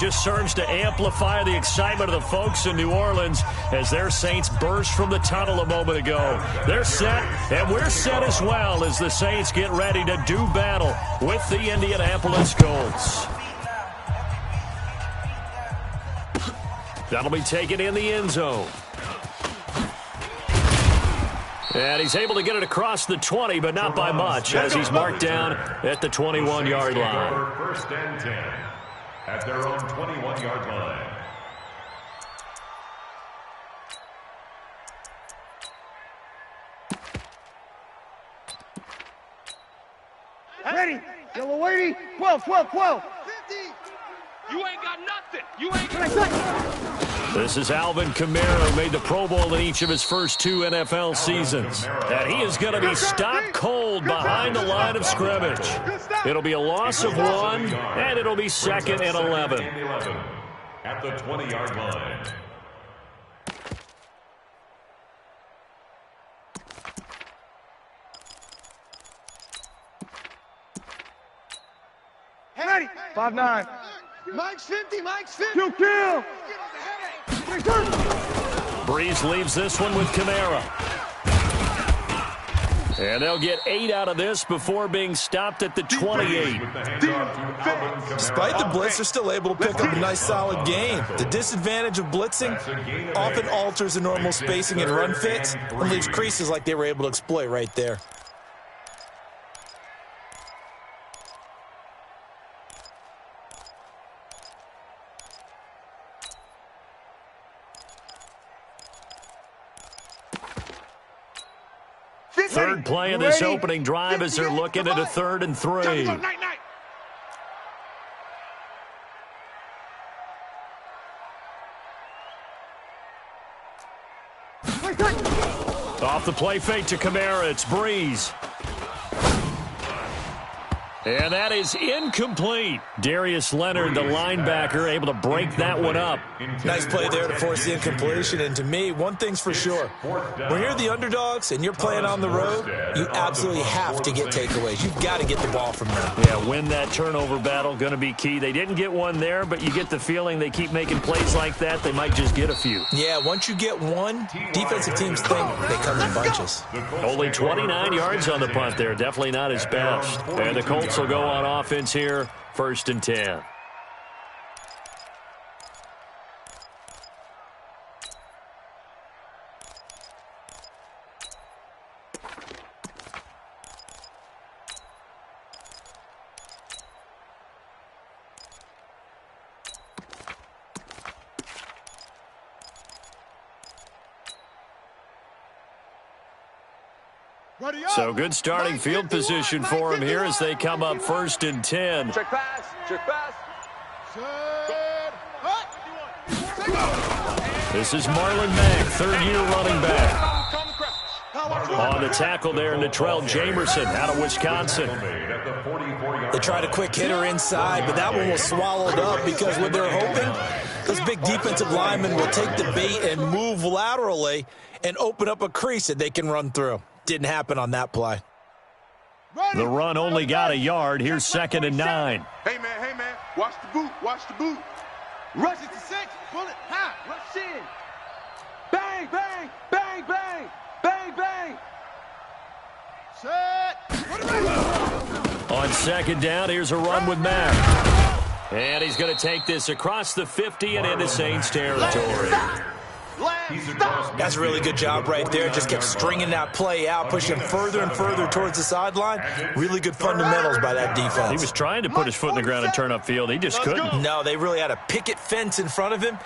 Just serves to amplify the excitement of the folks in New Orleans as their Saints burst from the tunnel a moment ago. They're set, and we're set as well as the Saints get ready to do battle with the Indianapolis Colts. That'll be taken in the end zone. And he's able to get it across the 20, but not by much, as he's marked down at the 21-yard line. First and 10 at their own 21-yard line. Ready, yellow lady, 12, 12, 12. 50. You ain't got nothing. You ain't got This is Alvin Kamara, who made the Pro Bowl in each of his first 2 NFL seasons. And he is going to be stopped cold behind the line of scrimmage. It'll be a loss of 1, and it'll be 2nd and 11. At the 20-yard line. Ready, 5-9. Mike's 50. Mike's 50. Two kill. Breeze leaves this one with Kamara. And they'll get 8 out of this before being stopped at the 28. Despite the blitz, they're still able to pick up a nice solid gain. The disadvantage of blitzing often alters the normal spacing and run fits and leaves creases like they were able to exploit right there. Third play of this opening drive as they're looking at a 3rd and 3. Off the play fake to Kamara, it's Breeze. And that is incomplete. Darius Leonard, the linebacker, able to break that one up. Nice play there to force the incompletion. And to me, one thing's for sure. When you're the underdogs and you're playing on the road, you absolutely have to get takeaways. You've got to get the ball from them. Yeah, win that turnover battle, going to be key. They didn't get one there, but you get the feeling they keep making plays like that, they might just get a few. Yeah, once you get one, defensive teams think they come in bunches. Only 29 yards on the punt there. Definitely not his best. And the Colts will go on offense here, 1st and 10. So good starting field position for him here as they come up 1st and 10. Check pass. Check pass. This is Marlon Mack, 3rd-year running back. On the tackle there, Natrell Jamerson out of Wisconsin. They tried a quick hitter inside, but that one was swallowed up because what they're hoping, those big defensive linemen will take the bait and move laterally and open up a crease that they can run through. Didn't happen on that play. The run only got a yard. Here's 2nd and 9. Hey, man. Watch the boot. Watch the boot. Rush it to 6. Pull it high. Rush in. Bang, bang, bang, bang, bang, bang. Set. On 2nd down, here's a run with Mack. And he's going to take this across the 50 and into Saints territory. That's a really good job right there. Just kept stringing that play out, pushing further and further towards the sideline. Really good fundamentals by that defense. He was trying to put his foot in the ground and turn upfield. He just couldn't. No, they really had a picket fence in front of him.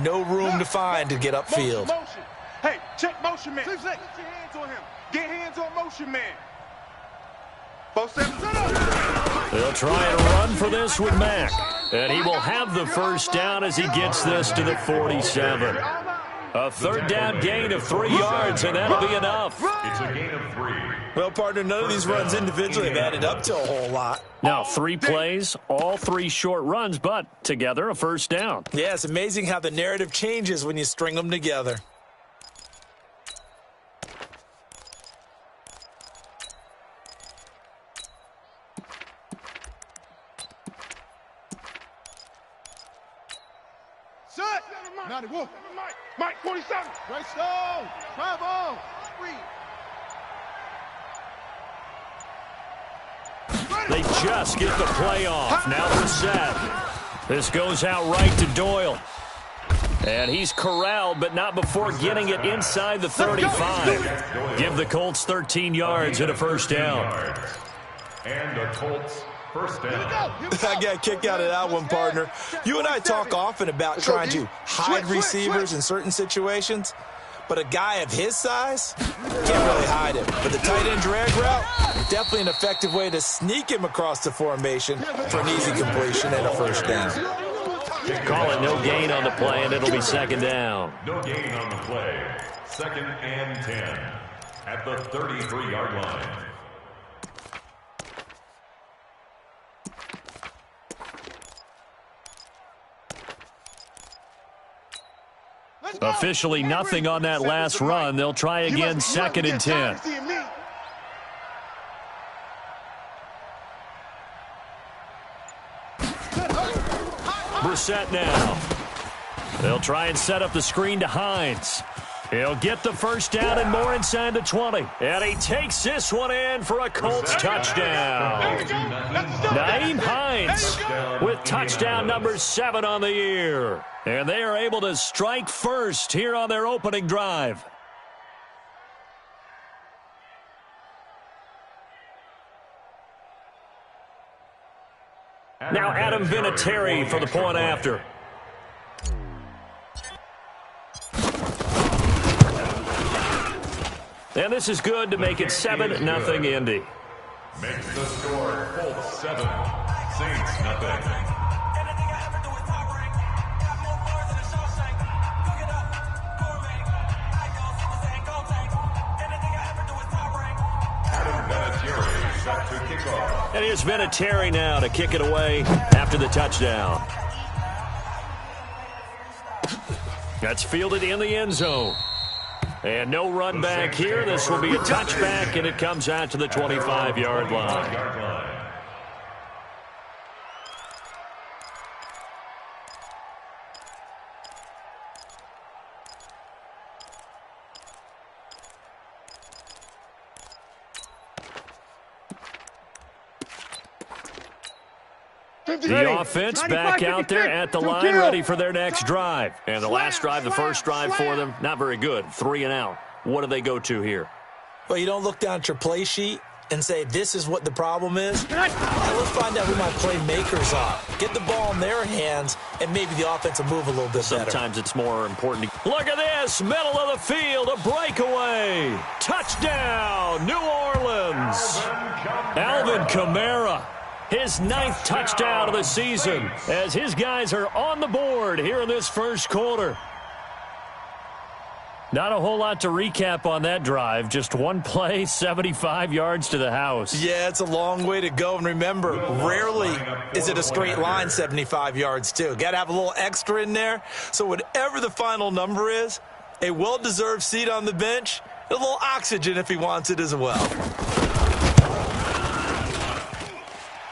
No room to find to get upfield. Motion. Hey, check motion man. Get your hands on him. Get hands on motion man. 4-7. They'll try and run for this with Mack. And he will have the 1st down as he gets this to the 47. A 3rd down gain of 3 yards, and that'll be enough. It's a gain of 3. Well, partner, none of these runs individually have added up to a whole lot. Now, 3 plays, all 3 short runs, but together a 1st down. Yeah, it's amazing how the narrative changes when you string them together. Set. Matty Wolf. Mike, 47. Right stone. Bravo. They just get the play off. Now Brissett. This goes out right to Doyle. And he's corralled, but not before getting it inside the 35. Give the Colts 13 yards and a first down. And the Colts first down. I got a kick out of that one, partner. You and I talk often about trying to hide receivers in certain situations, but a guy of his size can't really hide him. But the tight end drag route, definitely an effective way to sneak him across the formation for an easy completion and a first down. Call it no gain on the play, and it'll be second down. No gain on the play. 2nd and 10 at the 33-yard line. Officially nothing on that last run. They'll try again, 2nd and 10. Brissett now. They'll try and set up the screen to Hines. He'll get the first down and more inside the 20. And he takes this one in for a Colts touchdown. Nyheim Hines with touchdown number 7 on the year. And they are able to strike first here on their opening drive. Now Adam Vinatieri for the point after. And this is good to make it 7-0 Indy. Makes the score Colts 7, Saints nothing. And here's Vinatieri now to kick it away after the touchdown. That's fielded in the end zone. And no run back here. This will be a touchback, and it comes out to the 25-yard line. The offense back out there at the line, ready for their next drive. And the last drive, the first drive for them, not very good. 3 and out. What do they go to here? Well, you don't look down at your play sheet and say, this is what the problem is. Now, let's find out who my playmakers are. Get the ball in their hands, and maybe the offense will move a little bit better. Sometimes it's more important. Look at this, middle of the field, a breakaway. Touchdown, New Orleans. Alvin Kamara. His 9th touchdown of the season as his guys are on the board here in this first quarter. Not a whole lot to recap on that drive. Just one play, 75 yards to the house. Yeah, it's a long way to go. And remember, rarely is it a straight line 75 yards, too. Got to have a little extra in there. So whatever the final number is, a well-deserved seat on the bench, a little oxygen if he wants it as well.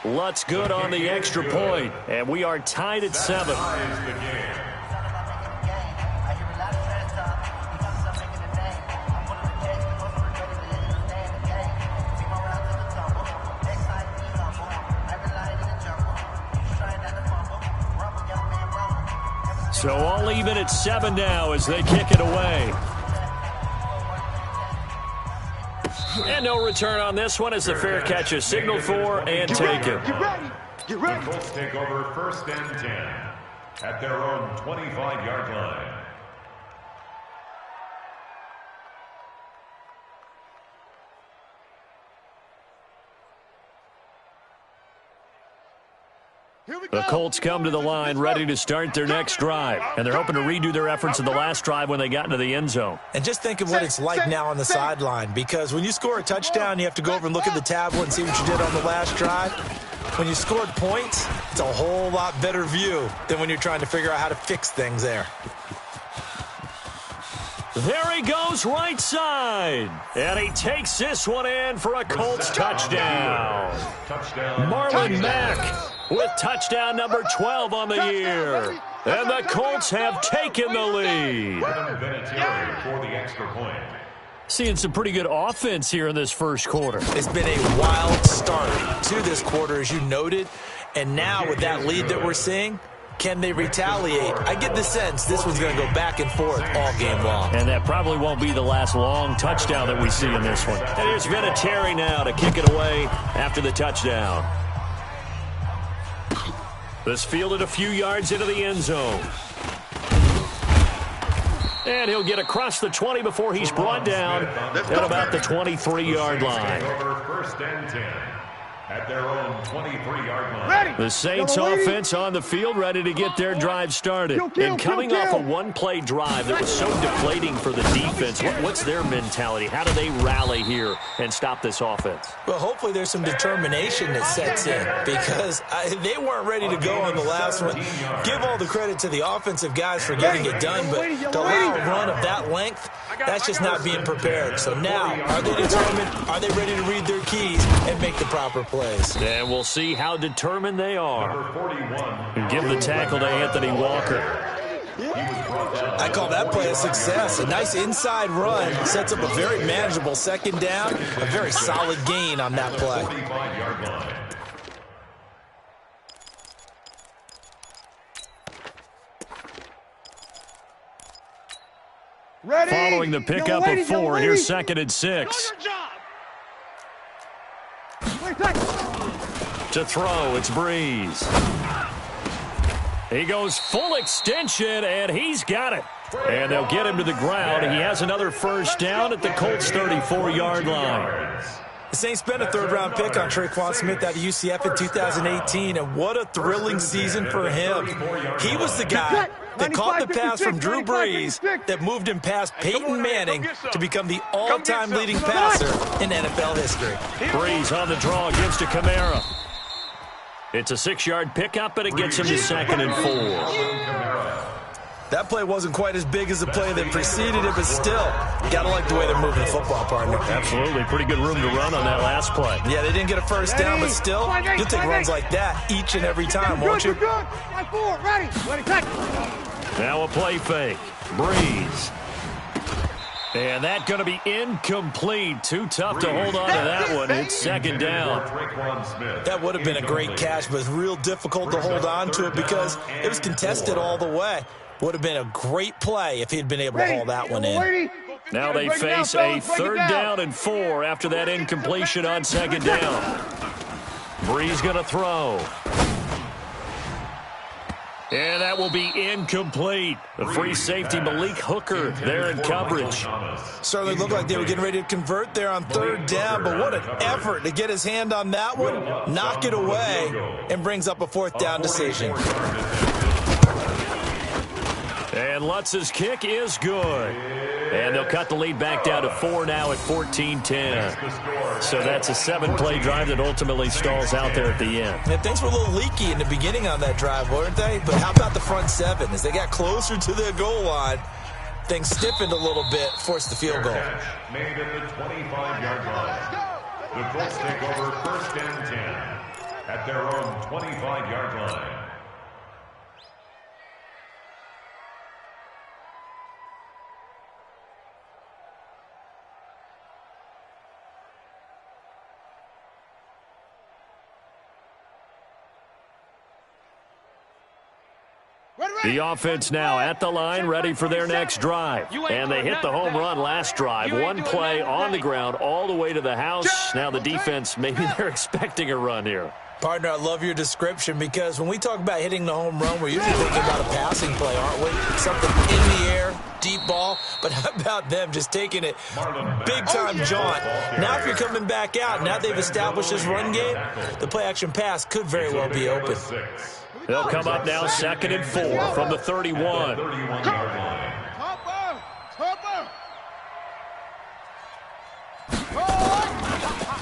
Lutz good on the extra point, and we are tied at 7. So all even at 7 now as they kick it away. And no return on this one as the fair catch is signaled for and taken. The Colts take over 1st and 10 at their own 25-yard line. The Colts come to the line ready to start their next drive. And they're hoping to redo their efforts in the last drive when they got into the end zone. And just think of what it's like now on the sideline, because when you score a touchdown, you have to go over and look at the tablet and see what you did on the last drive. When you scored points, it's a whole lot better view than when you're trying to figure out how to fix things there. There he goes right side. And he takes this one in for a Colts touchdown. Marlon Mack with touchdown number 12 on the year. And the Colts have taken the lead. For the extra point. Seeing some pretty good offense here in this first quarter. It's been a wild start to this quarter, as you noted. And now with that lead that we're seeing, can they retaliate? I get the sense this one's going to go back and forth all game long. And that probably won't be the last long touchdown that we see in this one. And here's Vinatieri now to kick it away after the touchdown. This fielded a few yards into the end zone. And he'll get across the 20 before he's brought down at about the 23-yard line. First and 10 at their own 23-yard line. The Saints offense on the field, ready to get their drive started. And coming off a one-play drive that was so deflating for the defense, what's their mentality? How do they rally here and stop this offense? Well, hopefully there's some determination that sets in, because they weren't ready to go on the last one. Give all the credit to the offensive guys for getting it done, but to allow a run of that length, that's just not being prepared. So now, are they determined? Are they ready to read their keys and make the proper plays? And we'll see how determined they are. And give the tackle to Anthony Walker. I call that play a success. A nice inside run sets up a very manageable second down. A very solid gain on that play. Ready? Following the pickup of 4, here's 2nd and 6. To throw, it's Breeze. He goes full extension, and he's got it. And they'll get him to the ground. He has another first down at the Colts' 34-yard line. The Saints spent a third-round pick on Traquan Smith out of UCF in 2018, and what a thrilling season for him. He was the guy that caught the pass from Drew Brees that moved him past Peyton Manning to become the all-time leading passer in NFL history. Brees on the draw, gives to Kamara. It's a 6-yard pickup, and it gets him to 2nd and 4. That play wasn't quite as big as the play that preceded it, but still, gotta like the way they're moving the football, partner. Absolutely. Pretty good room to run on that last play. Yeah, they didn't get a first down, but still, you'll take runs like that each and every time, won't you? Now a play fake. Breeze. And that's going to be incomplete. Too tough to hold on to that one. It's 2nd down. That would have been a great catch, but real difficult to hold on to it because it was contested all the way. Would have been a great play if he'd been able to haul that one in. Now they face a 3rd down and 4 after that incompletion on 2nd down. Breeze going to throw. And that will be incomplete. The free safety, Malik Hooker, there in coverage. Certainly looked like they were getting ready to convert there on 3rd down, but what an effort to get his hand on that one, knock it away, and brings up a 4th down decision. And Lutz's kick is good. And they'll cut the lead back down to 4 now at 14-10. So that's a 7-play drive that ultimately stalls out there at the end. And things were a little leaky in the beginning on that drive, weren't they? But how about the front 7? As they got closer to the goal line, things stiffened a little bit, forced the field goal. Made at the 25-yard line. The Colts take over 1st and 10 at their own 25-yard line. The offense now at the line, ready for their next drive. And they hit the home run last drive. One play on the ground all the way to the house. Now the defense, maybe they're expecting a run here. Partner, I love your description because when we talk about hitting the home run, we're usually thinking about a passing play, aren't we? Something in the air, deep ball. But how about them just taking it big-time jaunt? Now if you're coming back out, now they've established this run game, the play-action pass could very well be open. They'll come up now 2nd and 4 from the 31.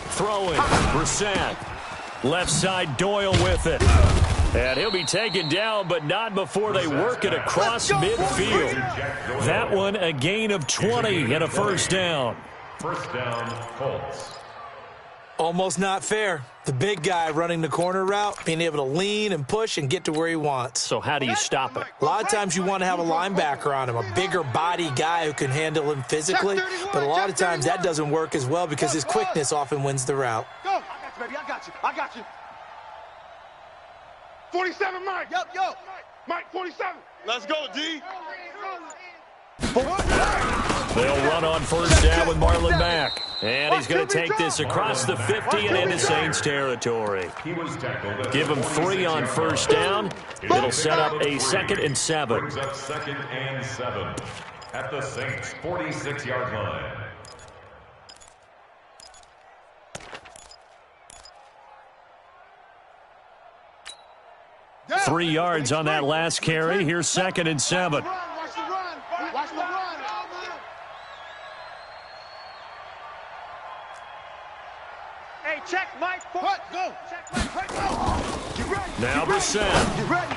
Throwing, Brissett. Left side, Doyle with it. And he'll be taken down, but not before they work it across midfield. That one, a gain of 20 and a first down. First down, Colts. Almost not fair. The big guy running the corner route, being able to lean and push and get to where he wants. So how do you stop it? A lot of times you want to have a linebacker on him, a bigger body guy who can handle him physically, but a lot of times that doesn't work as well because his quickness often wins the route. Go. I got you, baby. I got you. 47, Mike. Yo. Mike, 47. Let's go, D. They'll run on first down with Marlon Mack. And he's going to take this across the 50 and into Saints territory. Give him 3 on first down. It'll set up a 2nd and 7. Brings up 2nd and 7 at the Saints' 46-yard line. – 3 yards on that last carry. Here's 2nd and 7. Watch the run. Hey, check Mike. Go. Check Mike. Go. Get ready. Now Brissett. Get ready.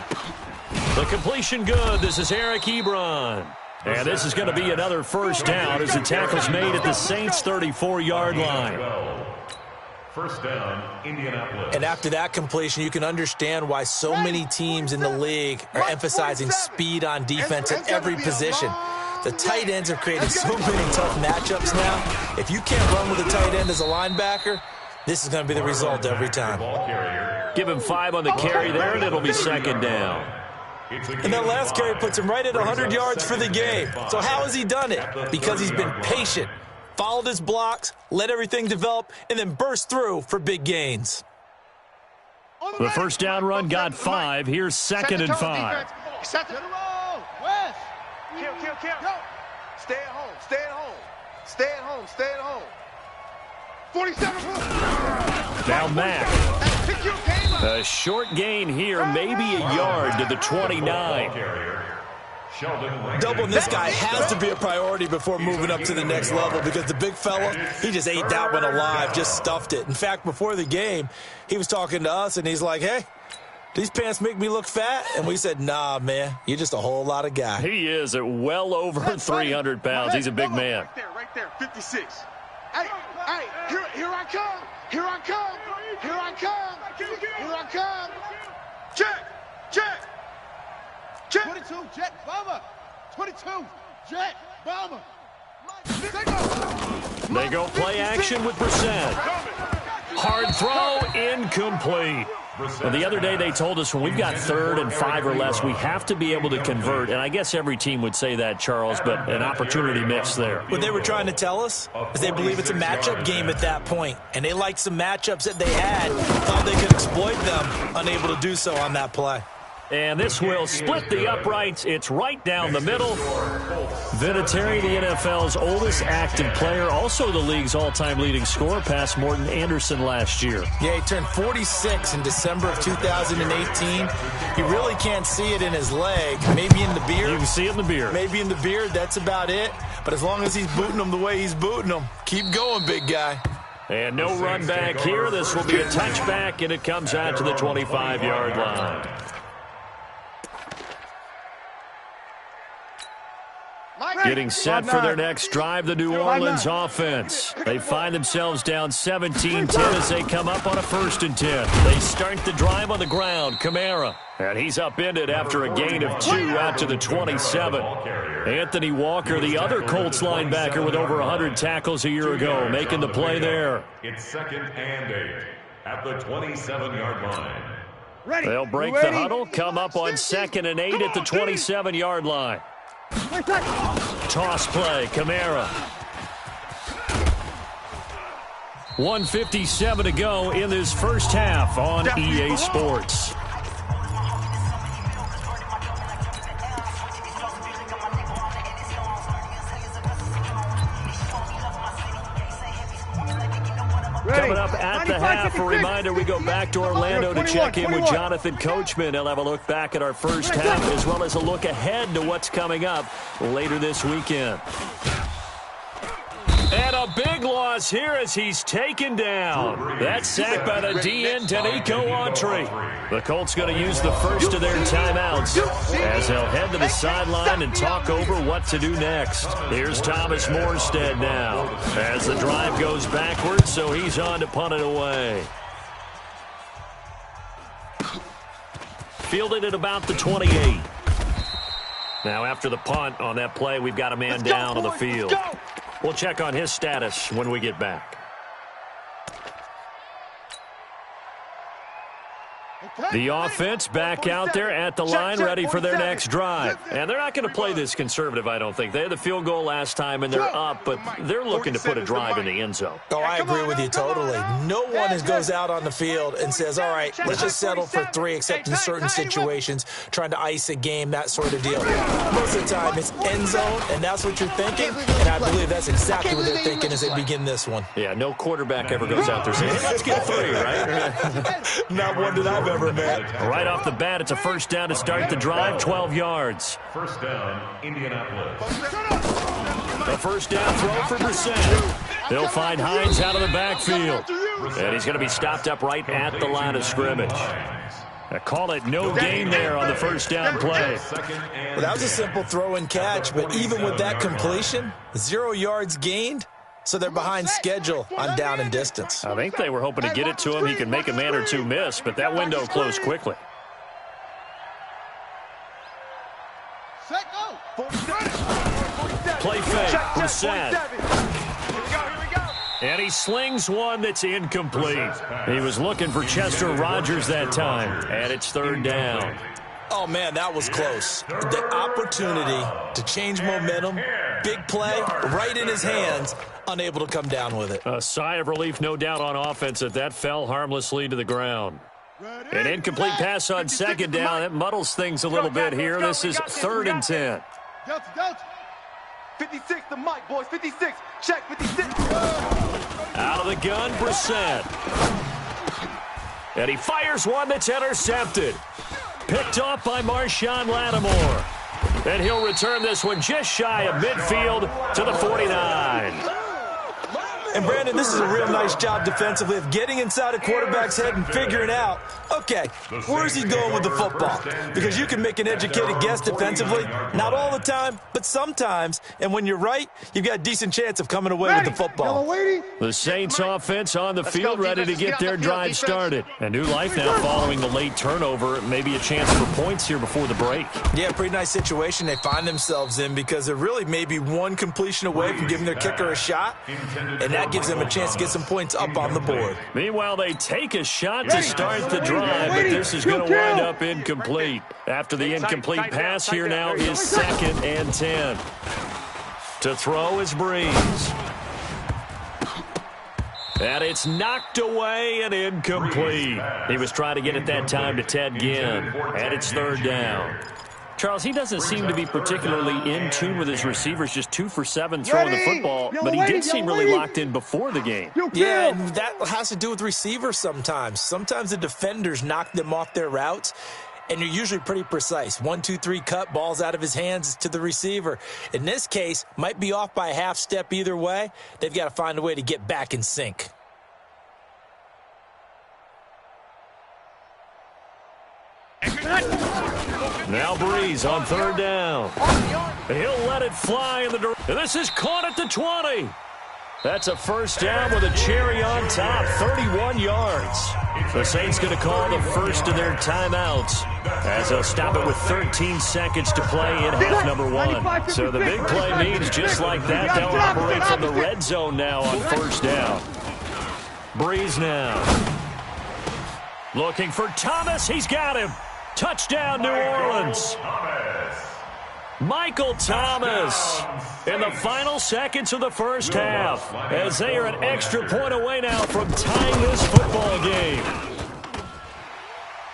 The completion good. This is Eric Ebron. And this is going to be another first down as the tackle's made at the Saints' 34-yard line. First down, Indianapolis. And after that completion, you can understand why so many teams in the league are emphasizing speed on defense at every position. The tight ends have created so many tough matchups now. If you can't run with a tight end as a linebacker, this is going to be the result every time. Give him 5 on the carry there, and it'll be 2nd down. And that last carry puts him right at 100 yards for the game. So how has he done it? Because he's been patient, followed his blocks, let everything develop, and then burst through for big gains. The first down run got 5. Here's 2nd and 5. Set the roll. West. Kill. Stay at home. 47. Now Mack. A short gain here, maybe a yard to the 29. Doubling this guy has to be a priority before moving up to the next level because the big fella, he just ate that one alive, just stuffed it. In fact, before the game, he was talking to us, and he's like, hey, these pants make me look fat? And we said, nah, man, you're just a whole lot of guy. He is at well over 300 pounds. He's a big man. Right there, 56. Hey, here I come. Check. 22, jet bomber. 22, jet bomber. They go play action with Brissett. Hard throw, incomplete. Well, the other day they told us when we've got 3rd and 5 or less, we have to be able to convert. And I guess every team would say that, Charles, but an opportunity missed there. What they were trying to tell us is they believe it's a matchup game at that point. And they liked some matchups that they had, thought they could exploit them, unable to do so on that play. And this will split the uprights. It's right down the middle. Vinatieri, the NFL's oldest active player, also the league's all-time leading scorer, past Morton Anderson last year. Yeah, he turned 46 in December of 2018. You really can't see it in his leg. Maybe in the beard. You can see it in the beard. Maybe in the beard, that's about it. But as long as he's booting them the way he's booting them, keep going, big guy. And no run back here. This will be a touchback, and it comes out to the 25-yard line. Getting set for their next drive, the New Orleans offense. They find themselves down 17-10 as they come up on a 1st and 10. They start the drive on the ground. Kamara. And he's upended after a gain of 2 out to the 27. Anthony Walker, the other Colts linebacker with over 100 tackles a year ago, making the play there. It's 2nd and 8 at the 27-yard line. They'll break the huddle, come up on 2nd and 8 at the 27-yard line. Toss play, Kamara. 1:57 to go in this first half on EA Sports. Coming up at the half, a reminder, we go back to Orlando to check in with Jonathan Coachman. He'll have a look back at our first half as well as a look ahead to what's coming up later this weekend. And a big launch across here as he's taken down. That's sacked by the DN, Danico Autry. The Colts going to use the first of their timeouts as they'll head to the sideline and talk over what to do next. Here's Thomas Morstead now as the drive goes backwards, so he's on to punt it away. Fielded at about the 28. Now after the punt on that play, we've got a man down on the field. We'll check on his status when we get back. The offense back out there at the line, ready for their next drive. And they're not going to play this conservative, I don't think. They had the field goal last time, and they're up, but they're looking to put a drive in the end zone. Oh, I agree with you totally. No one goes out on the field and says, all right, let's just settle for 3, except in certain situations, trying to ice a game, that sort of deal. Most of the time, it's end zone, and that's what you're thinking, and I believe that's exactly what they're thinking as they begin this one. Yeah, no quarterback ever goes out there saying, hey, let's get 3, right? Not one that I've ever met. Right off the bat, it's a first down to start the drive, 12 yards. First down, Indianapolis. A first down throw for Brissett. He'll find Hines out of the backfield. And he's going to be stopped up right at the line of scrimmage. I call it no gain there on the first down play. Well, that was a simple throw and catch, but even with that completion, 0 yards gained. So they're behind schedule on down and distance. I think they were hoping to get it to him. He could make a man or two miss, but that window closed quickly. Play fake, Brissett. And he slings one that's incomplete. He was looking for Chester Rogers that time, and it's third down. Oh, man, that was close. The opportunity to change momentum, big play, right in his hands, unable to come down with it. A sigh of relief, no doubt, on offense that fell harmlessly to the ground. An incomplete pass on second down. That muddles things a little bit here. This is 3rd and 10. 56, the mic, boys. 56. Check 56. Out of the gun, Brissett. And he fires one that's intercepted. Picked off by Marshawn Lattimore. And he'll return this one just shy of midfield to the 49. And, Brandon, this is a real nice job defensively of getting inside a quarterback's head and figuring out, okay, where's he going with the football? Because you can make an educated guess defensively, not all the time, but sometimes. And when you're right, you've got a decent chance of coming away with the football. The Saints offense on the field, ready to get their drive started. A new life now following the late turnover. Maybe a chance for points here before the break. Yeah, pretty nice situation they find themselves in because they're really maybe one completion away from giving their kicker a shot. And that gives them a chance to get some points up on the board. Meanwhile, they take a shot to start the drive, but this is going to wind up incomplete. After the incomplete pass, here now is 2nd and 10. To throw is Breeze. And it's knocked away and incomplete. He was trying to get it that time to Ted Ginn. And it's 3rd down. Charles, he doesn't seem to be particularly in tune with his receivers, just 2 for 7 throwing the football, but he did seem really locked in before the game. Yeah, and that has to do with receivers sometimes. Sometimes the defenders knock them off their routes, and you're usually pretty precise. 1, 2, 3 cut, balls out of his hands to the receiver. In this case, might be off by a half step either way. They've got to find a way to get back in sync. Now Breeze on 3rd down. He'll let it fly in the direction. This is caught at the 20. That's a first down with a cherry on top, 31 yards. The Saints going to call the first of their timeouts as they'll stop it with 13 seconds to play in half number 1. So the big play means just like that, they'll operate from the red zone now on first down. Breeze now. Looking for Thomas. He's got him. Touchdown, New Orleans. Michael Thomas in the final seconds of the first half as they are an extra point away now from tying this football game.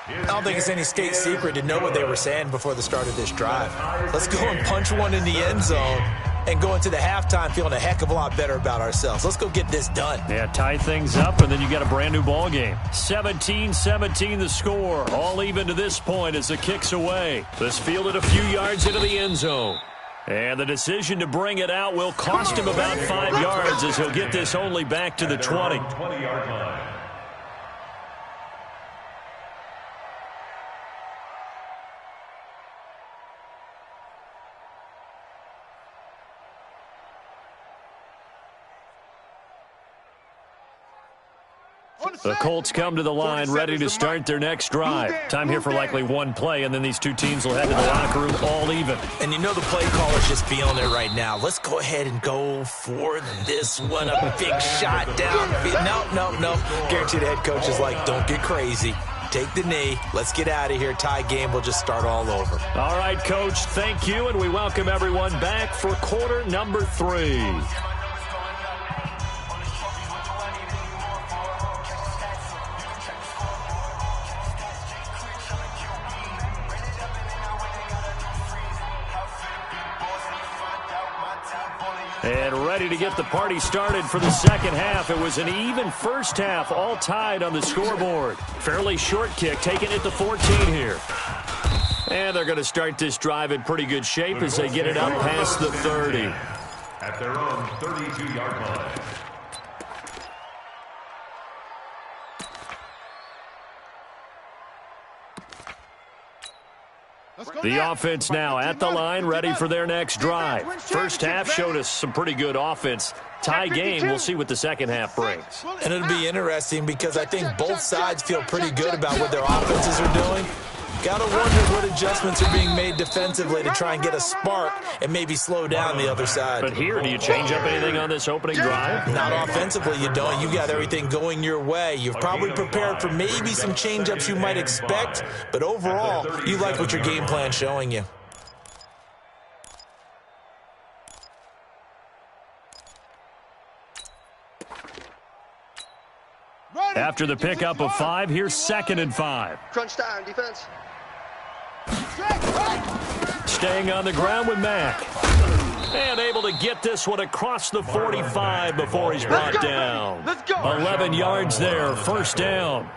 I don't think it's any state secret to know what they were saying before the start of this drive. Let's go and punch one in the end zone and go into the halftime feeling a heck of a lot better about ourselves. Let's go get this done. Yeah, tie things up, and then you got a brand-new ball game. 17-17 the score. All even to this point as the kick's away. This fielded a few yards into the end zone. And the decision to bring it out will cost him about 5 yards as he'll get this only back to the 20. 20-yard line. The Colts come to the line ready to start their next drive. Time here for likely one play, and then these two teams will head to the locker room all even. And you know the play caller's just feeling it right now. Let's go ahead and go for this one. A big shot down. No. Guaranteed the head coach is like, don't get crazy. Take the knee. Let's get out of here. Tie game. We'll just start all over. All right, Coach, thank you, and we welcome everyone back for quarter number 3. And ready to get the party started for the second half. It was an even first half, all tied on the scoreboard. Fairly short kick, taking it to 14 here. And they're going to start this drive in pretty good shape as they get it up past the 30. At their own 32-yard line. The offense now at the line, ready for their next drive. First half showed us some pretty good offense. Tie game, we'll see what the second half brings. And it'll be interesting because I think both sides feel pretty good about what their offenses are doing. Got to wonder what adjustments are being made defensively to try and get a spark and maybe slow down the other side. But here, do you change up anything on this opening drive? Not offensively, you don't. You got everything going your way. You've probably prepared for maybe some change-ups you might expect, but overall, you like what your game plan's showing you. After the pickup of 5, here's 2nd and 5. Crunch time, defense. Staying on the ground with Mack. And able to get this one across the 45 before he's brought down. 11 yards there, first down.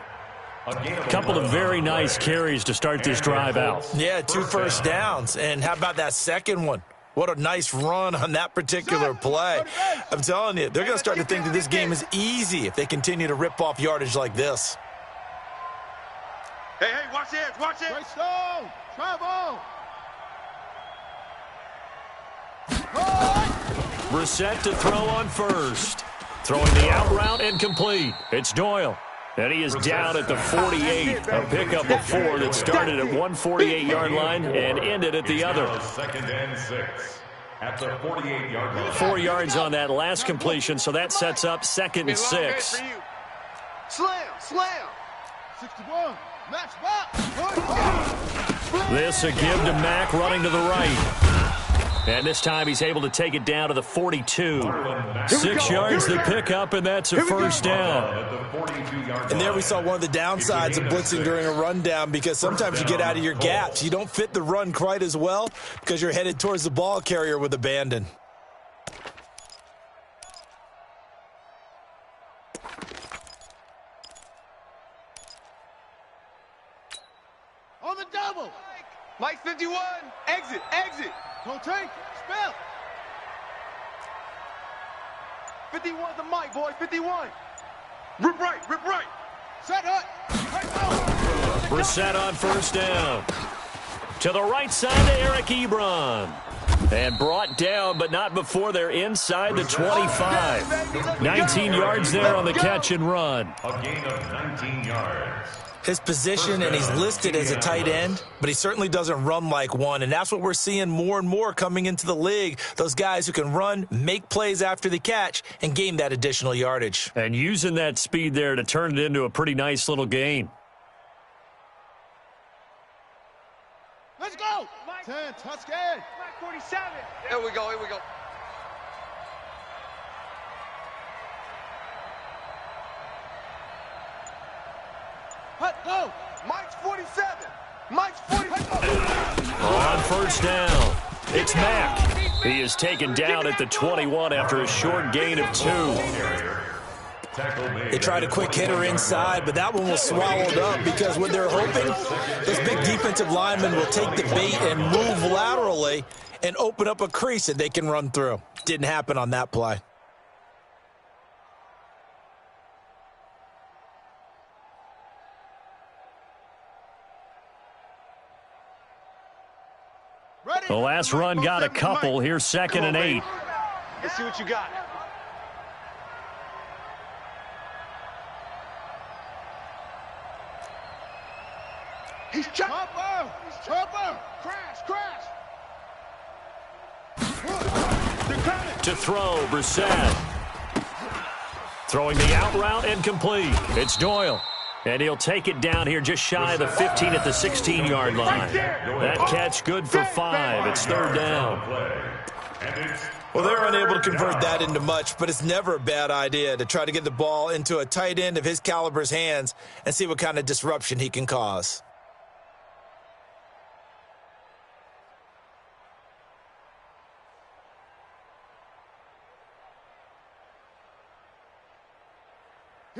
A couple of very nice carries to start this drive out. Yeah, 2 first downs. And how about that second one? What a nice run on that particular play. I'm telling you, they're going to start to think that this game is easy if they continue to rip off yardage like this. Hey, watch the edge, watch it. Great stone. Travel. Brissett to throw on first. Throwing the out route and complete. It's Doyle. And he is down at the 48. A pickup of 4 that started at 148-yard line and ended at the other. 2nd and 6. At the 48-yard line. 4 yards on that last completion, so that sets up 2nd and 6. Slam. 61. Match back. This a give to Mack running to the right. And this time he's able to take it down to the 42. 6 yards the pickup, and that's a first down. And there we saw one of the downsides of blitzing during a rundown, because sometimes you get out of your gaps. You don't fit the run quite as well because you're headed towards the ball carrier with abandon. On the double. Mike 51. Exit. Don't take. Spell. 51 the Mike, boys. 51. Rip right. Set hut. Brissett on first down. To the right side to Eric Ebron. And brought down, but not before they're inside the 25. 19 yards there on the catch and run. A gain of 19 yards. His position, and he's listed as a tight end, but he certainly doesn't run like one, and that's what we're seeing more and more coming into the league. Those guys who can run, make plays after the catch, and gain that additional yardage. And using that speed there to turn it into a pretty nice little gain. Let's go. 10. Touchdown. 47. Here we go. Go. Mike's 47. Mike's 47. On first down, it's Mack. He is taken down at the 21 after a short gain of 2. They tried a quick hitter inside, but that one was swallowed up because what they're hoping, those big defensive linemen will take the bait and move laterally and open up a crease that they can run through. Didn't happen on that play. The last run got a couple. Here's 2nd and 8. Let's see what you got. He's chopper. He's chopper. Crash, crash. To throw, Brissett. Throwing the out route and complete. It's Doyle. And he'll take it down here just shy of the 15 at the 16-yard line. That catch good for 5. It's 3rd down. Well, they're unable to convert that into much, but it's never a bad idea to try to get the ball into a tight end of his caliber's hands and see what kind of disruption he can cause.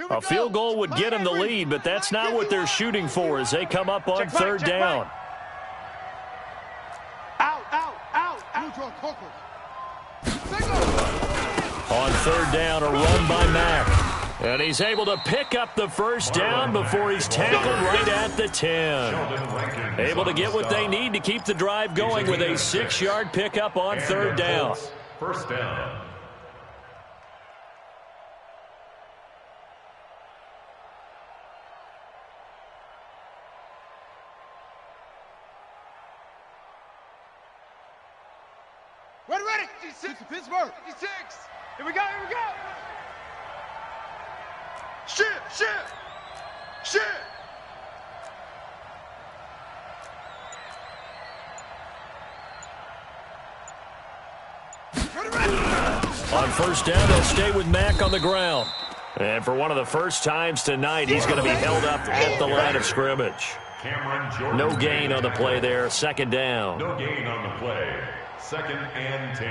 A field goal would get him the lead, but that's not what they're shooting for as they come up on 3rd down. Out. On 3rd down, a run by Mack. And he's able to pick up the 1st down before he's tackled right at the 10. Able to get what they need to keep the drive going with a 6-yard pickup on 3rd down. 1st down. Ready. G6 to Pittsburgh. G6. Here we go. Shit. On 1st down, they'll stay with Mack on the ground. And for one of the first times tonight, he's going to be held up at the line of scrimmage. No gain on the play there. 2nd down. No gain on the play. 2nd and 10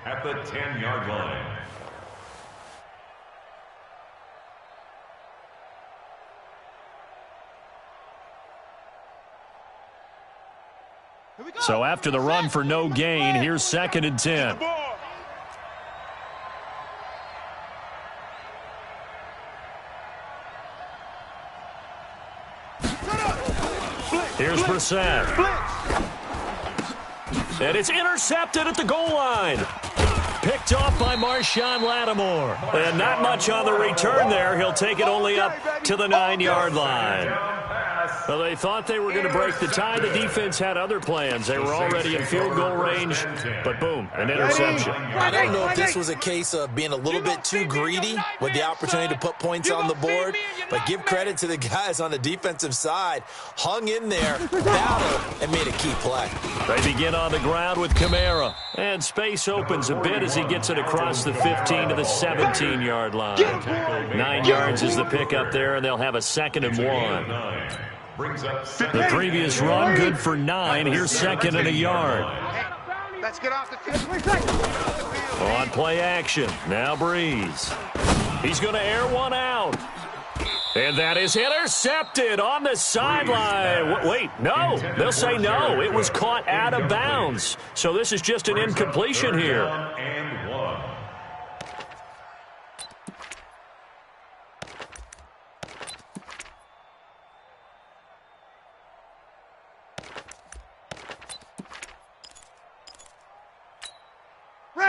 at the 10-yard line. So after the run for no gain, here's 2nd and 10. Here's Brissett. And it's intercepted at the goal line. Picked off by Marshawn Lattimore. And not much on the return there. He'll take it only up to the 9-yard line. Well, they thought they were going to break the tie. The defense had other plans. They were already in field goal range, but boom, an interception. I don't know if this was a case of being a little bit too greedy with the opportunity to put points on the board, but give credit to the guys on the defensive side. Hung in there, battled, and made a key play. They begin on the ground with Kamara, and space opens a bit as he gets it across the 15 to the 17-yard line. 9 yards is the pickup there, and they'll have a 2nd and 1. The previous run good for 9. Here's 2nd and a yard. Let's get off the field. On play action. Now Breeze. He's going to air one out. And that is intercepted on the sideline. Wait, no. They'll say no. It was caught out of bounds. So this is just an incompletion here.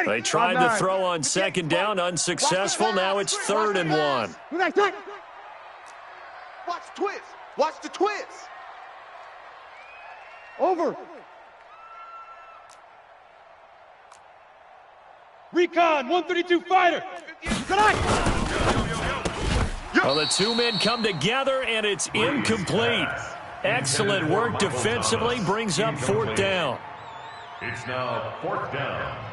They tried to throw on 2nd down, unsuccessful. Now it's 3rd and 1. Watch the twist. Watch the twist. Over. Recon, 132 fighter. Well, the 2 men come together, and it's incomplete. Excellent work defensively, brings up 4th down. It's now 4th down.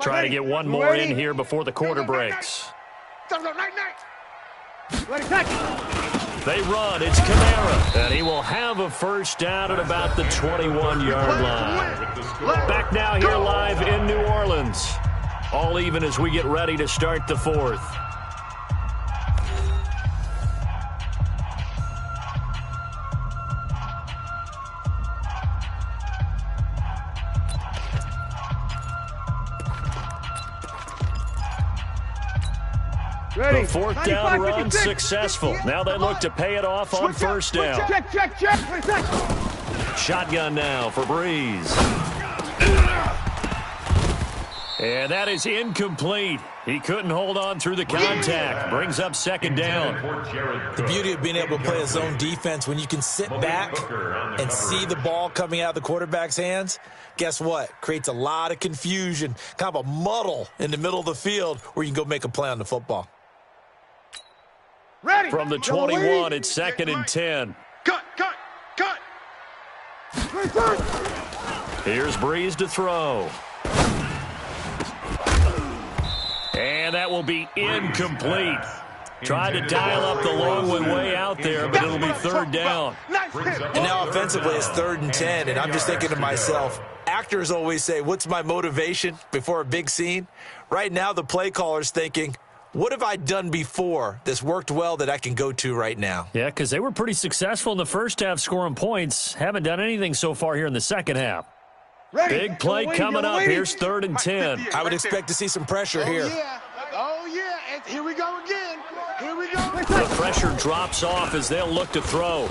Trying to get one more in here before the quarter breaks. They run. It's Kamara. And he will have a 1st down at about the 21-yard line. Back now here live in New Orleans. All even as we get ready to start the fourth. Ready. The fourth down run successful. Now they look to pay it off on first down. Check. Shotgun now for Breeze. And that is incomplete. He couldn't hold on through the contact. Brings up second down. The beauty of being able to play a zone defense, when you can sit back and see the ball coming out of the quarterback's hands, guess what? Creates a lot of confusion, kind of a muddle in the middle of the field where you can go make a play on the football. Ready. From the 21, it's second and 10. Cut. Here's Breeze to throw. And that will be incomplete. Tried to dial up the long one way out there, but it'll be third down. And now offensively it's 3rd and 10, and I'm just thinking to myself, actors always say, what's my motivation before a big scene? Right now the play caller's thinking, what have I done before that's worked well that I can go to right now? Yeah, because they were pretty successful in the first half scoring points. Haven't done anything so far here in the second half. Ready. Big play coming up. Here's 3rd and 10. I would expect to see some pressure here. Oh, yeah. And here we go again. The pressure drops off as they'll look to throw.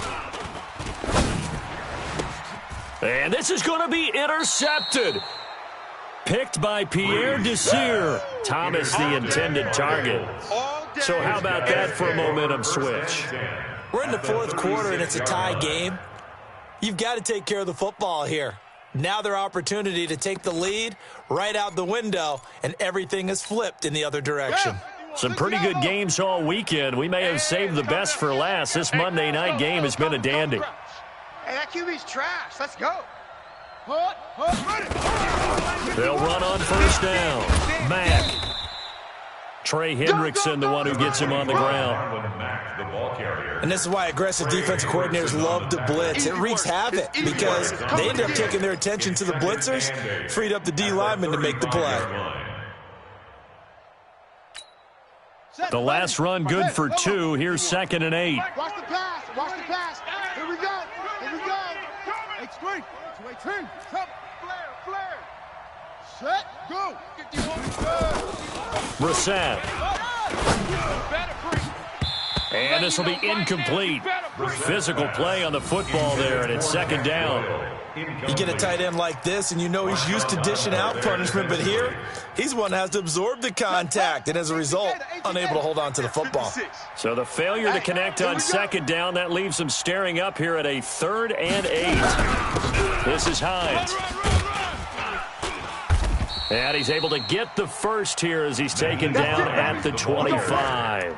And this is going to be intercepted. Picked by Pierre Desir. Thomas, the intended target. So how about that for a momentum switch? We're in the fourth quarter, and it's a tie game. You've got to take care of the football here. Now their opportunity to take the lead right out the window, and everything is flipped in the other direction. Some pretty good games all weekend. We may have saved the best for last. This Monday night game has been a dandy. Hey, that QB's trash. Let's go. They'll run on first down. Mack. Trey Hendrickson, the one who gets him on the ground. And this is why aggressive defensive coordinators love to blitz. It wreaks havoc because they end up taking their attention to the blitzers, freed up the D lineman to make the play. The last run good for 2. Here's 2nd and 8. Watch the pass. Here we go. X3. 218. Flare. Set. Go. Brissett. And this will be incomplete. Physical play on the football there, and it's 2nd down. You get a tight end like this, and you know he's used to dishing out punishment, but here, he's one that has to absorb the contact, and as a result, unable to hold on to the football. So the failure to connect on 2nd down, that leaves him staring up here at a 3rd and 8. This is Hines. And he's able to get the first here as he's taken down at the 25.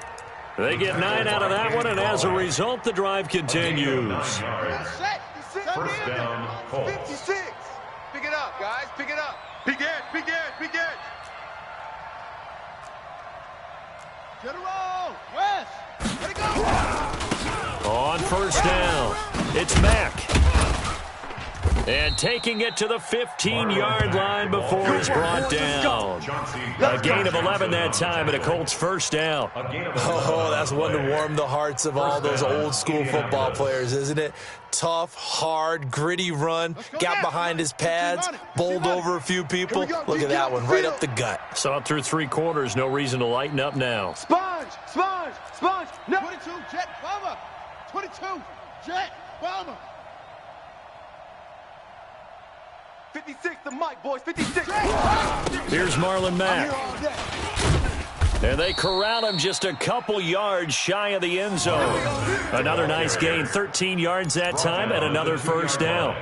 They get 9 out of that one, and as a result, the drive continues. First down, Colts. 56. Pick it up, guys. Pick it up. Big edge. General. West. Let it go. On first down, it's Mack. And taking it to the 15-yard line before he's brought down. A gain of 11 that time, and a Colts first down. Oh, that's one to warm the hearts of all those old-school football players, isn't it? Tough, hard, gritty run, got behind his pads, bowled over a few people. Look at that one, right up the gut. Saw it through 3 quarters, no reason to lighten up now. Sponge. No. 22, Jet Bomber. 22, Jet Bomber. 56, the mic, boys. 56. Here's Marlon Mack. And they corral him just a couple yards shy of the end zone. Another nice gain, 13 yards that time, and another first down.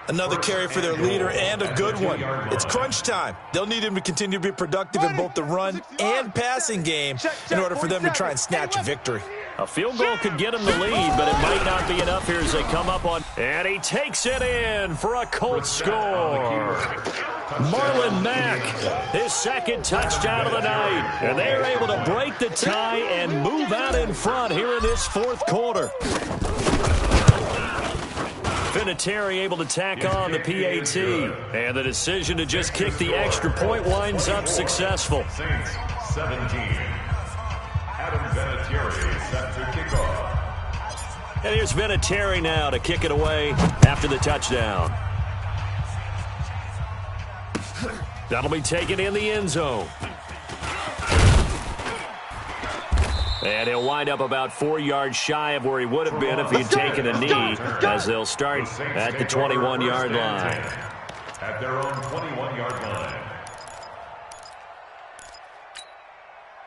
Another carry for their leader and a good one. It's crunch time. They'll need him to continue to be productive in both the run and passing game in order for them to try and snatch a victory. A field goal could get him the lead, but it might not be enough here as they come up on. And he takes it in for a Colts score. Marlon Mack, his 2nd touchdown of the night. And they are able to break the tie and move out in front here in this 4th quarter. Vinatieri able to tack on the PAT. And the decision to just kick the extra point winds up successful. Saints 17. Adam Vinatieri set to kick off. And here's Vinatieri now to kick it away after the touchdown. That'll be taken in the end zone. And he'll wind up about 4 yards shy of where he would have been if he'd taken a knee, as they'll start at the 21-yard line. At their own 21-yard line.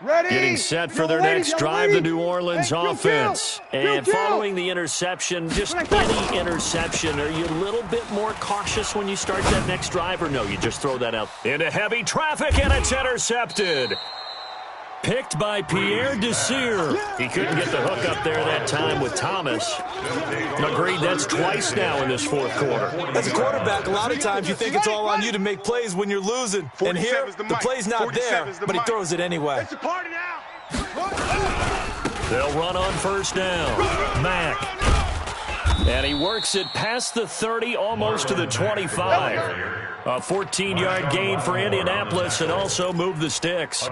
Ready? Getting set for their next drive, the New Orleans offense. And following the interception, just any interception, are you a little bit more cautious when you start that next drive, or no, you just throw that out? Into heavy traffic, and it's intercepted. Picked by Pierre Desir. He couldn't get the hook up there that time with Thomas. Agreed, that's twice now in this fourth quarter. As a quarterback, a lot of times you think it's all on you to make plays when you're losing. And here, the play's not there, but he throws it anyway. It's a party now. They'll run on first down. Mack. And he works it past the 30, almost to the 25. A 14-yard gain for Indianapolis, and also move the sticks.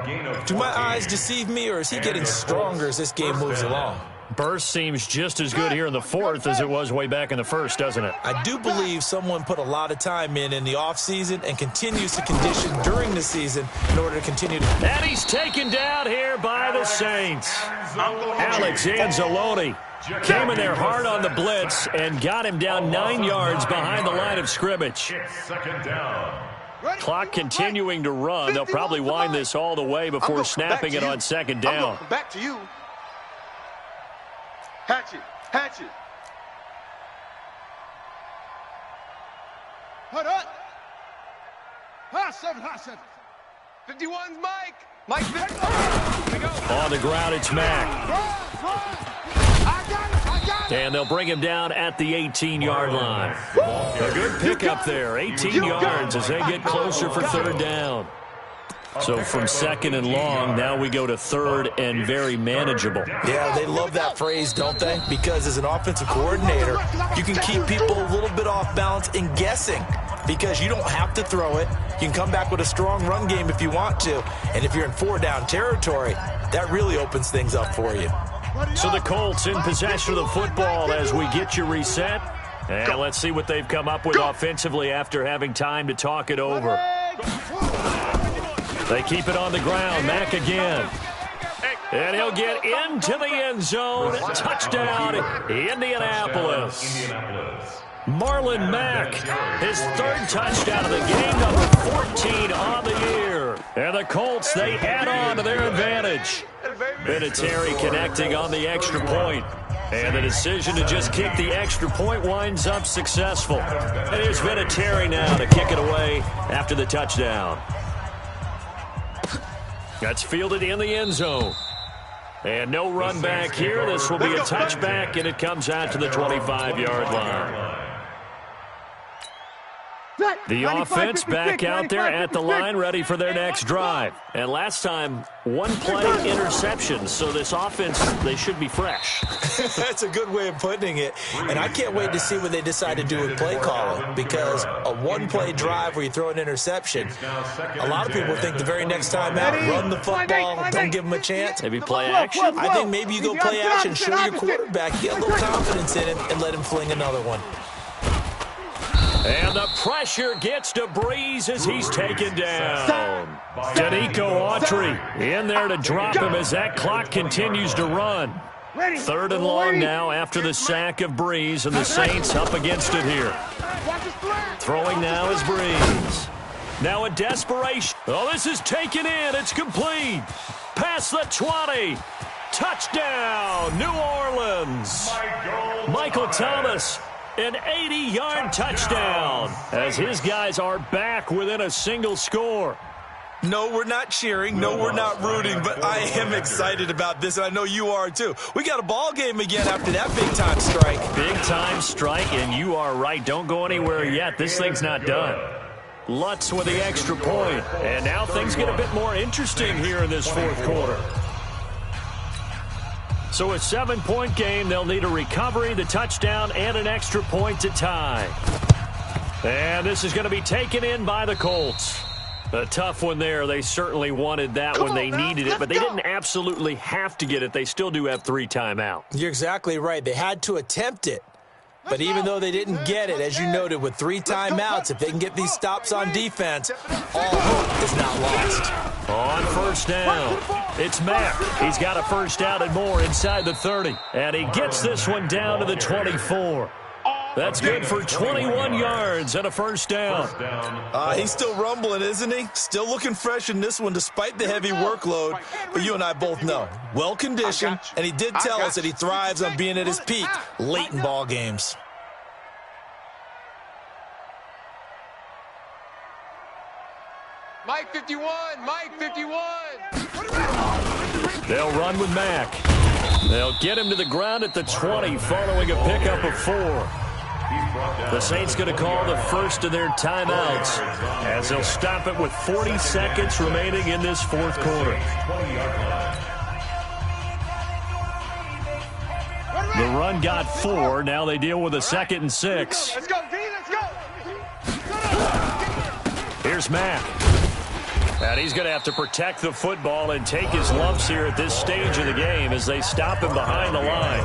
Do my eyes deceive me, or is he getting stronger as this game moves along? Burst seems just as good here in the fourth as it was way back in the first, doesn't it? I do believe someone put a lot of time in the offseason and continues to condition during the season in order to continue to... And he's taken down here by the Saints. Alex Anzalone came in there hard on the blitz and got him down 9 yards behind the line of scrimmage. Second down. Clock continuing to run. They'll probably wind this all the way before snapping it on second down. Back to you. Hatchet. Hatchet. Hold on. Hot 7, hot 7. 51's Mike. Mike, 50. On the ground, it's Mack. I got it. And they'll bring him down at the 18-yard line. A good pickup there, 18 yards as they get closer for third down. So from second and long, now we go to third and very manageable. Yeah, they love that phrase, don't they? Because as an offensive coordinator, you can keep people a little bit off balance and guessing because you don't have to throw it. You can come back with a strong run game if you want to. And if you're in four-down territory, that really opens things up for you. So the Colts in possession of the football as we get you reset. And let's see what they've come up with offensively after having time to talk it over. They keep it on the ground. Mack again. And he'll get into the end zone. Touchdown, Indianapolis. Marlon Mack, his third touchdown of the game, number 14 on the year. And the Colts, they add on to their advantage. Vinatieri connecting on the extra point. And the decision to just kick the extra point winds up successful. And here's Vinatieri now to kick it away after the touchdown. That's fielded in the end zone. And no run back here. This will be a touchback, and it comes out to the 25-yard line. The offense back out there at the line, ready for their next drive. And last time, one-play interception. So this offense, they should be fresh. That's a good way of putting it. And I can't wait to see what they decide to do with play calling, because a one-play drive where you throw an interception, a lot of people think the very next time out, run the football, don't give them a chance. Maybe play action? I think maybe you go play action, show your quarterback, get a little confidence in him, and let him fling another one. And the pressure gets to Breeze as he's taken down. Danico Autry in there to drop him as that clock continues to run. Third and long now after the sack of Breeze, and the Saints up against it here. Throwing now is Breeze. Now a desperation. Oh, this is taken in. It's complete. Past the 20. Touchdown, New Orleans. Michael Thomas. An 80-yard touchdown as his guys are back within a single score. No, we're not cheering. No, we're not rooting, but I am excited about this, and I know you are too. We got a ball game again after that big-time strike. Big-time strike, and you are right. Don't go anywhere yet. This thing's not done. Lutz with the extra point, and now things get a bit more interesting here in this fourth quarter. So a 7-point game, they'll need a recovery, the touchdown, and an extra point to tie. And this is going to be taken in by the Colts. A tough one there. They certainly wanted that when they needed it, but they didn't absolutely have to get it. They still do have 3 timeouts. You're exactly right. They had to attempt it. But even though they didn't get it, as you noted, with 3 timeouts, if they can get these stops on defense, all hope is not lost. On first down, it's Mack. He's got a first down and more inside the 30. And he gets this one down to the 24. That's good for 21 yards and a first down. He's still rumbling, isn't he? Still looking fresh in this one despite the heavy workload. But you and I both know, well-conditioned, and he did tell us that he thrives on being at his peak late in ball games. Mike 51, Mike 51. They'll run with Mack. They'll get him to the ground at the 20 following a pickup of 4. The Saints going to call the first of their timeouts as they'll stop it with 40 seconds remaining in this fourth quarter. The run got 4. Now they deal with a 2nd and 6. Let's go, D, let's go. Here's Mack. And he's going to have to protect the football and take his lumps here at this stage of the game as they stop him behind the line.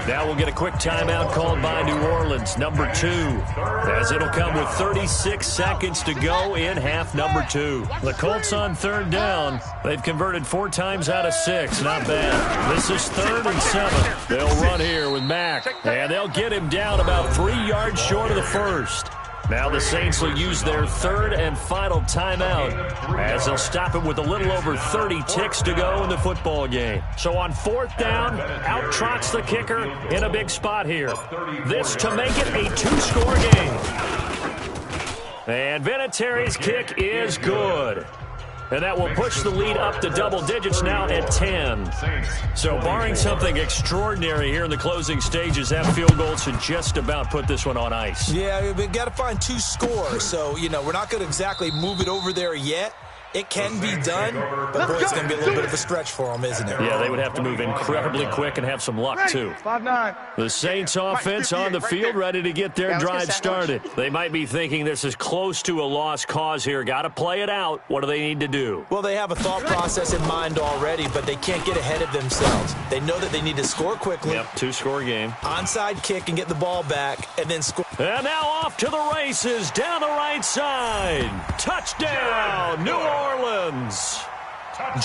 Now we'll get a quick timeout called by New Orleans, number 2, as it'll come with 36 seconds to go in half number 2. The Colts on 3rd down. They've converted 4 times out of 6. Not bad. This is 3rd and 7. They'll run here with Mack, and they'll get him down about 3 yards short of the first. Now the Saints will use their 3rd and final timeout as they'll stop it with a little over 30 ticks to go in the football game. So on 4th down, out trots the kicker in a big spot here. This to make it a 2-score game. And Vinatieri's kick is good. And that will push the lead up to double digits now at 10. So barring something extraordinary here in the closing stages, that field goal should just about put this one on ice. Yeah, we've got to find 2 scores. So, we're not going to exactly move it over there yet. It can be done, but boy, it's going to be a little bit of a stretch for them, isn't it? Yeah, they would have to move incredibly quick and have some luck, too. 5-9. The Saints offense on the field, ready to get their drive started. They might be thinking this is close to a lost cause here. Got to play it out. What do they need to do? Well, they have a thought process in mind already, but they can't get ahead of themselves. They know that they need to score quickly. Yep, 2-score game. Onside kick and get the ball back, and then score. And now off to the races, down the right side. Touchdown, New Orleans.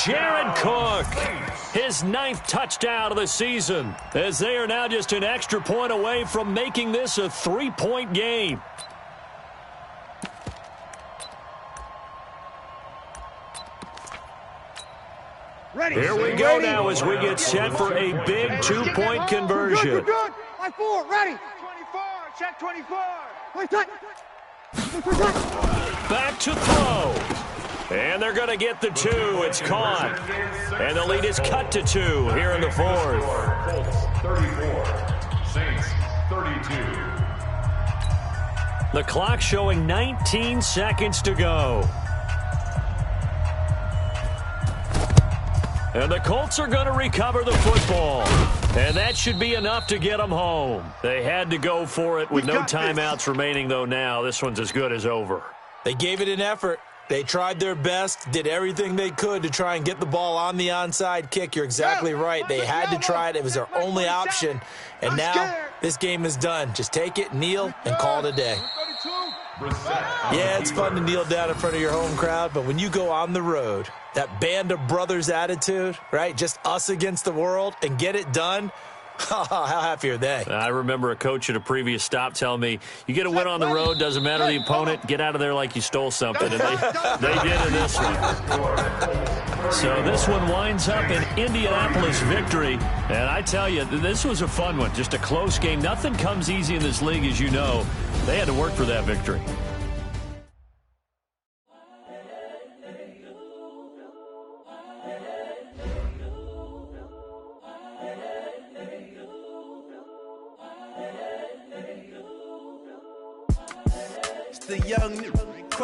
Jared Cook, his 9th touchdown of the season, as they are now just an extra point away from making this a 3-point game. Here we go now as we get set for a big 2-point conversion. Good, good. 5-4, ready. 24, check 24. Back to throw. And they're going to get the 2. It's caught. And the lead is cut to 2 here in the 4th. 34, Saints 32. The clock showing 19 seconds to go. And the Colts are going to recover the football. And that should be enough to get them home. They had to go for it with no timeouts remaining, though, now. This one's as good as over. They gave it an effort. They tried their best, did everything they could to try and get the ball on the onside kick. You're exactly right. They had to try it. It was their only option. And now this game is done. Just take it, kneel, and call it a day. Yeah, it's fun to kneel down in front of your home crowd, but when you go on the road, that band of brothers attitude, right, just us against the world, and get it done, how happy are they? I remember a coach at a previous stop telling me, you get a win on the road, doesn't matter the opponent, get out of there like you stole something. And they did in this one. So this one winds up in Indianapolis victory. And I tell you, this was a fun one, just a close game. Nothing comes easy in this league, as you know. They had to work for that victory. The young